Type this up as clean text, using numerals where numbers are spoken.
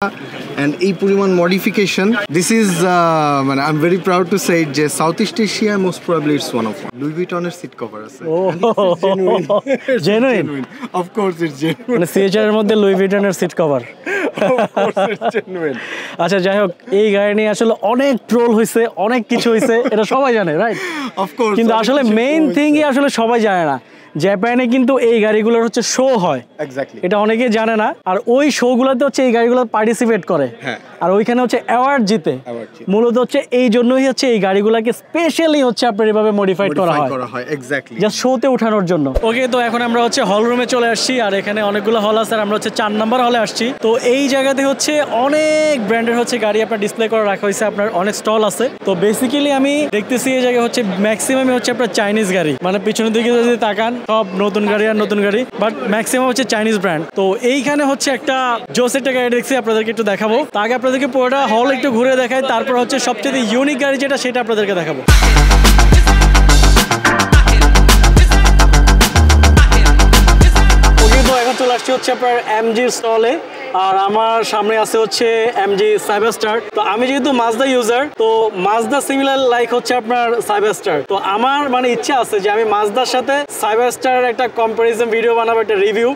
and এই পরিমাণ modification this is মানে I am very proud to say যে South East Asia most probably it's one of Louis ভিটনের seat cover আছে genuine of course it's genuine মানে CHR এর মধ্যে লুই ভিটনের সিট কভার আচ্ছা যাই হোক এই গাড়ি নিয়ে আসলে অনেক ট্রোল হয়েছে অনেক কিছু হয়েছে এটা সবাই জানে রাইট অফ কোর্স কিন্তু আসলে মেইন থিংই আসলে সবাই জানে না জাপানে কিন্তু এই গাড়িগুলোর হচ্ছে শো হয় এক্স্যাক্টলি এটা অনেকেই জানে না আর ওই শোগুলোতে হচ্ছে এই গাড়িগুলো পার্টিসিপেট করে আর ওইখানে হচ্ছে অ্যাওয়ার্ড জিতে মূলত হচ্ছে এই জন্যই হচ্ছে এই গাড়িগুলোকে স্পেশালি হচ্ছে আপনার এভাবে মডিফাইড করা হয় এক্স্যাক্টলি জাস্ট শোতে ওঠানোর জন্য ওকে তো এখন আমরা হচ্ছে হল রুমে চলে আসছি আর এখানে অনেকগুলো হল আছে আর আমরা হচ্ছে 4 নাম্বার হলে আসছি তো এই জায়গাতে হচ্ছে অনেক ব্র্যান্ডের হচ্ছে গাড়ি আপনার ডিসপ্লে করে রাখা হয়েছে আপনার অনেক স্টল আছে তো বেসিক্যালি আমি দেখতেছি এই জায়গায় হচ্ছে ম্যাক্সিমামই হচ্ছে আপনার চাইনিজ গাড়ি মানে পিছনের দিকে যদি তাকান সব নতুন গাড়ি আর নতুন গাড়ি বাট ম্যাক্সিমাম হচ্ছে চাইনিজ ব্র্যান্ড তো এইখানে হচ্ছে একটা জোসের গাড়ি দেখছি আপনাদেরকে একটু দেখাবো আগে আপনাদেরকে পুরোটা হল একটু ঘুরে দেখাই তারপর হচ্ছে সবচেয়ে ইউনিক গাড়ি যেটা সেটা আপনাদেরকে দেখাবো ওকে তো এখন চলে আসছি হচ্ছে আপনার এমজির স্টলে আর আমার সামনে আছে হচ্ছে এমজি সাইবারস্টার তো আমি যেহেতু মাজদা ইউজার তো মাজদা সিমিলার লাইক হচ্ছে আপনার সাইবারস্টার তো আমার মানে ইচ্ছা আছে যে আমি মাজদার সাথে সাইবারস্টার একটা কম্পারিজন ভিডিও বানাবো একটা রিভিউ